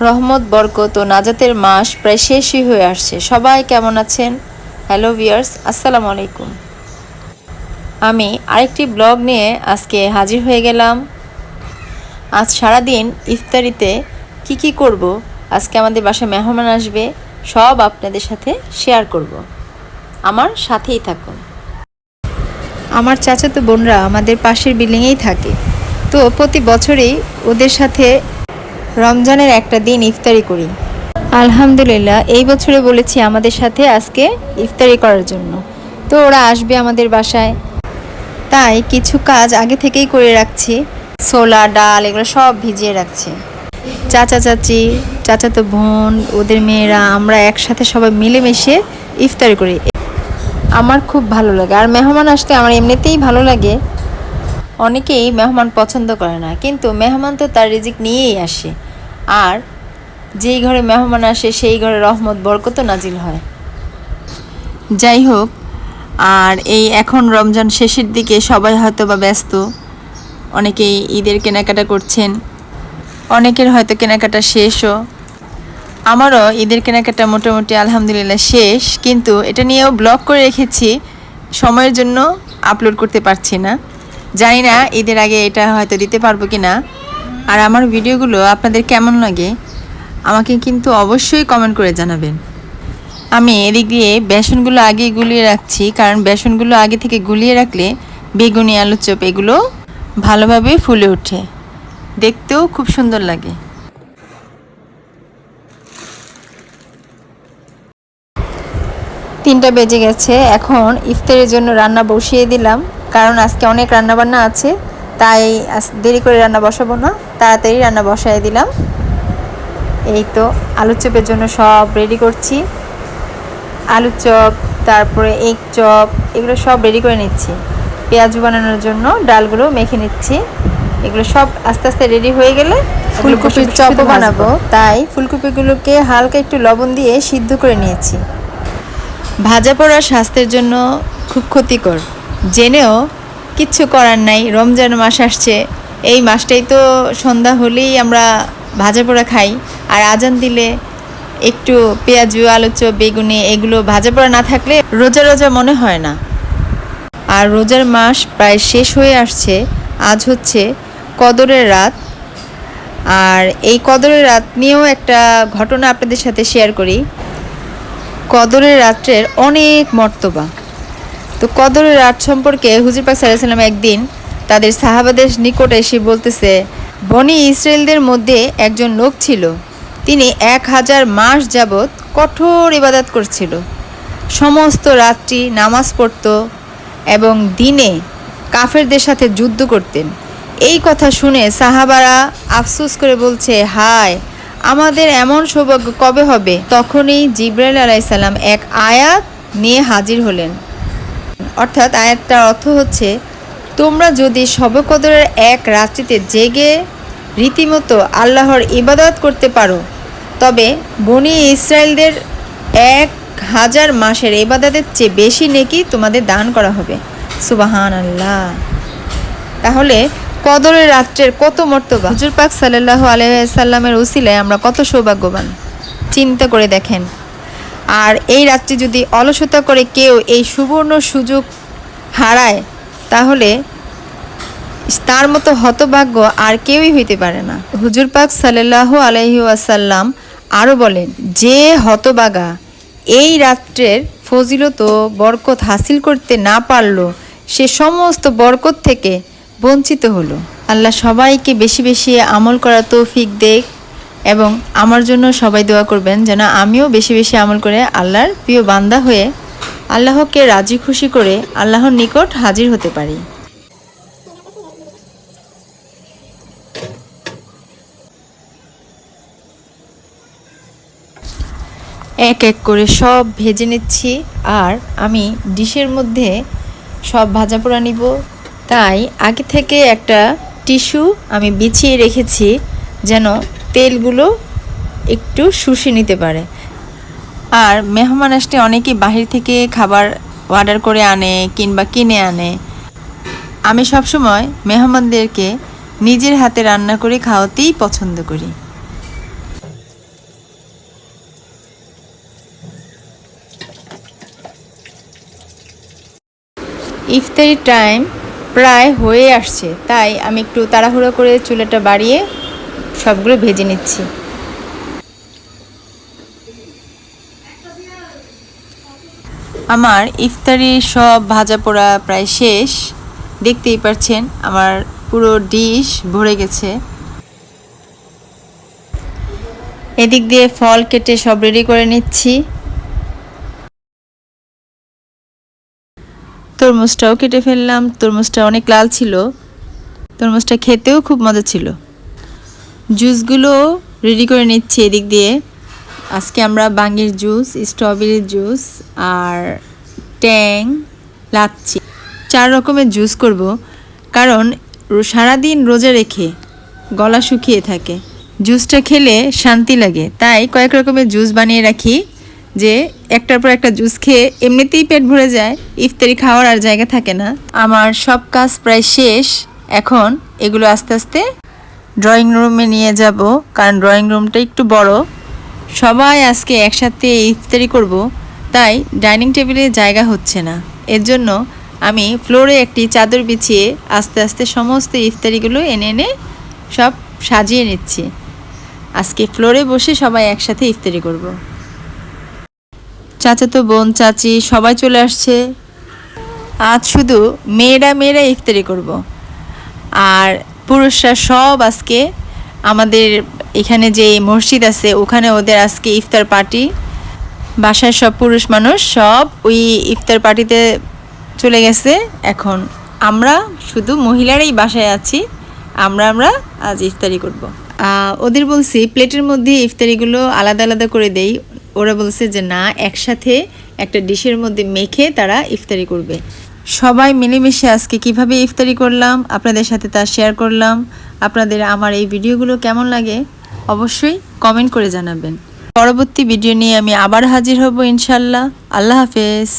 রহমত, বরকত ও নাজাতের মাস প্রায় শেষই হয়ে আসছে। সবাই কেমন আছেন? হ্যালো ভিউয়ার্স, আসসালামু আলাইকুম। আমি আরেকটি ব্লগ নিয়ে আজকে হাজির হয়ে গেলাম। আজ সারাদিন ইফতারিতে কি করব, আজকে আমাদের বাসায় মেহমান আসবে, সব আপনাদের সাথে শেয়ার করব। আমার সাথেই থাকুন। আমার চাচাতো বোনরা আমাদের পাশের বিল্ডিংয়েই থাকে, তো প্রতি বছরই ওদের সাথে রমজানের একটা দিন ইফতারি করি। আলহামদুলিল্লাহ এই বছরে বলেছি আমাদের সাথে আজকে ইফতারি করার জন্য, তো ওরা আসবে আমাদের বাসায়, তাই কিছু কাজ আগে থেকেই করে রাখছি। ছোলা, ডাল এগুলো সব ভিজিয়ে রাখছি। চাচা চাচি, চাচাতো বোন, ওদের মেয়েরা, আমরা একসাথে সবাই মিলেমিশে ইফতারি করি। আমার খুব ভালো লাগে, আর মেহমান আসতে আমার এমনিতেই ভালো লাগে। অনেকেই মেহমান পছন্দ করে না, কিন্তু মেহমান তো তার রিজিক নিয়েই আসে, আর যেই ঘরে মেহমান আসে সেই ঘরে রহমত বরকত নাজিল হয়। যাই হোক, আর এই এখন রমজান শেষের দিকে সবাই হয়তো বা ব্যস্ত, অনেকেই ঈদের কেনাকাটা করছেন, অনেকের হয়তো কেনাকাটা শেষও। আমারও ঈদের কেনাকাটা মোটামুটি আলহামদুলিল্লাহ শেষ, কিন্তু এটা নিয়েও ব্লগ করে রেখেছি, সময়ের জন্য আপলোড করতে পারছি না। জানি না ঈদের আগে এটা হয়তো দিতে পারবো কি না। আর আমার ভিডিওগুলো আপনাদের কেমন লাগে আমাকে কিন্তু অবশ্যই কমেন্ট করে জানাবেন। আমি এদিক দিয়ে বেসনগুলো আগে গুলিয়ে রাখছি, কারণ বেসনগুলো আগে থেকে গুলিয়ে রাখলে বেগুনি, আলুর চপ এগুলো ভালোভাবে ফুলে ওঠে, দেখতেও খুব সুন্দর লাগে। তিনটা বেজে গেছে, এখন ইফতারের জন্য রান্না বসিয়ে দিলাম, কারণ আজকে অনেক রান্না বান্না আছে, তাই দেরি করে রান্না বসাবো না, তাড়াতাড়ি রান্না বসাই দিলাম। এই তো আলুর চপের জন্য সব রেডি করছি। আলুর চপ, তারপরে এগ চপ, এগুলো সব রেডি করে নিচ্ছি। পেঁয়াজু বানানোর জন্য ডালগুলো মেখে নিচ্ছি। এগুলো সব আস্তে আস্তে রেডি হয়ে গেলে ফুলকপির চপও বানাবো, তাই ফুলকপিগুলোকে হালকা একটু লবণ দিয়ে সিদ্ধ করে নিয়েছি। ভাজা পোড়া স্বাস্থ্যের জন্য খুব ক্ষতিকর, জেনেও কিচ্ছু করার নাই। রমজান মাস আসছে, এই মাসটাই তো সন্ধ্যা হলেই আমরা ভাজা পোড়া খাই, আর আজান দিলে একটু পেঁয়াজু, আলু চপ, বেগুনি এগুলো ভাজা পোড়া না থাকলে রোজা রোজা মনে হয় না। আর রোজার মাস প্রায় শেষ হয়ে আসছে। আজ হচ্ছে কদরের রাত, আর এই কদরের রাত নিয়েও একটা ঘটনা আপনাদের সাথে শেয়ার করি। কদরের রাত্রের অনেক মর্তবা। তো কদরের রাত সম্পর্কে হুজুর পাক সাল্লাল্লাহু আলাইহি ওয়াসাল্লাম একদিন তাদের সাহাবাদের নিকট এসে বলতেছে, বনি ইসরায়েলদের মধ্যে একজন লোক ছিল, তিনি 1000 মাস যাবৎ কঠোর ইবাদত করছিল, সমস্ত রাত্রি নামাজ পড়ত এবং দিনে কাফেরদের সাথে যুদ্ধ করতেন। এই কথা শুনে সাহাবারা আফসোস করে বলছে, হায়, আমাদের এমন সৌভাগ্য কবে হবে? তখনই জিবরাইল আলাইহিস সালাম এক আয়াত নিয়ে হাজির হলেন। অর্থাৎ আয়াতটার অর্থ হচ্ছে, তোমরা যদি শবে কদরের এক রাত্রিতে জেগে রীতিমতো আল্লাহর ইবাদত করতে পারো, তবে বনি ইসরায়েলদের 1000 মাসের ইবাদতের চেয়ে বেশি নেকি তোমাদের দান করা হবে। সুবহানাল্লাহ। তাহলে কদরের রাত্রের কত মর্তবা! হুজুর পাক সাল্লাল্লাহু আলাইহি ওয়াসাল্লামের উসিলায় আমরা কত সৌভাগ্যবান, চিন্তা করে দেখেন। আর এই রাত্রি যদি অলসতা করে কেউ এই সুবর্ণ সুযোগ হারায়, তাহলে তার মতো হতভাগ্য আর কেউই হইতে পারে না। হুজুর পাক সাল্লাল্লাহু আলাইহি ওয়াসাল্লাম আরও বলেন, যে হতভাগা এই রাত্রের ফজিলত ও বরকত হাসিল করতে না পারল, সে সমস্ত বরকত থেকে বঞ্চিত হলো। আল্লাহ সবাইকে বেশি বেশি আমল করার তৌফিক দেখ, এবং আমার জন্য সবাই দোয়া করবেন যেন আমিও বেশি বেশি আমল করে আল্লাহর প্রিয় বান্দা হয়ে আল্লাহকে রাজি খুশি করে আল্লাহর নিকট হাজির হতে পারি। এক এক করে সব ভেজে নিচ্ছি, আর আমি ডিশের মধ্যে সব ভাজা পোড়া নিব, তাই আগে থেকে একটা টিস্যু আমি বিছিয়ে রেখেছি যেন তেলগুলো একটু শুষে নিতে পারে। আর মেহমান আসলে অনেকেই বাহির থেকে খাবার অর্ডার করে আনে কিংবা কিনে আনে। আমি সবসময় মেহমানদেরকে নিজের হাতে রান্না করে খাওয়াতেই পছন্দ করি। ইফতারি টাইম প্রায় হয়ে আসছে, তাই আমি একটু তাড়াহুড়ো করে চুলাটা বাড়িয়ে সবগুলো ভেজে নিচ্ছি। আমার ইফতারি সব ভাজা পোড়া প্রায় শেষ, দেখতেই পাচ্ছেন আমার পুরো ডিশ ভরে গেছে। এদিক দিয়ে ফল কেটে সব রেডি করে নিচ্ছি। তরমুজটাও কেটে ফেললাম, তরমুজটা অনেক লাল ছিল, তরমুজটা খেতেও খুব মজা ছিল। জুসগুলো রেডি করে নিচ্ছি এদিক দিয়ে। আজকে আমরা বাঙ্গির জুস, স্ট্রবেরির জুস আর ট্যাং, লাচ্ছি 4 রকমের জুস করব, কারণ সারাদিন রোজা রেখে গলা শুকিয়ে থাকে, জুসটা খেলে শান্তি লাগে, তাই কয়েক রকমের জুস বানিয়ে রাখি যে একটার পর একটা জুস খেয়ে এমনিতেই পেট ভরে যায়, ইফতারি খাওয়ার আর জায়গা থাকে না। আমার সব কাজ প্রায় শেষ, এখন এগুলো আস্তে আস্তে ড্রয়িং রুমে নিয়ে যাব, কারণ ড্রয়িং রুমটা একটু বড়, সবাই আজকে একসাথে ইফতারি করব, তাই ডাইনিং টেবিলে জায়গা হচ্ছে না। এর জন্য আমি ফ্লোরে একটি চাদর বিছিয়ে আস্তে আস্তে সমস্ত ইফতারিগুলো এনে এনে সব সাজিয়ে নিচ্ছি। আজকে ফ্লোরে বসে সবাই একসাথে ইফতারি করব। চাচাতো বোন, চাচি সবাই চলে আসছে। আজ শুধু মেয়েরা ইফতারি করব, আর পুরুষরা সব আজকে আমাদের এখানে যে মসজিদ আছে ওখানে ওদের আজকে ইফতার পার্টি। বাসায় সব পুরুষ মানুষ সব ওই ইফতার পার্টিতে চলে গেছে। এখন আমরা শুধু মহিলারাই বাসায় আছি, আমরা আজ ইফতারি করব। ওদের বলছি প্লেটের মধ্যে ইফতারিগুলো আলাদা আলাদা করে দেই, ওরা বলছে যে না, একসাথে একটা ডিশের মধ্যে মেখে তারা ইফতারি করবে। সবাই মিলেমিশে আজকে কিভাবে ইফতারি করলাম আপনাদের সাথে তা শেয়ার করলাম। আপনাদের আমার এই ভিডিওগুলো কেমন লাগে অবশ্যই কমেন্ট করে জানাবেন। পরবর্তী ভিডিও নিয়ে আমি আবার হাজির হব ইনশাল্লাহ। আল্লাহ হাফেজ।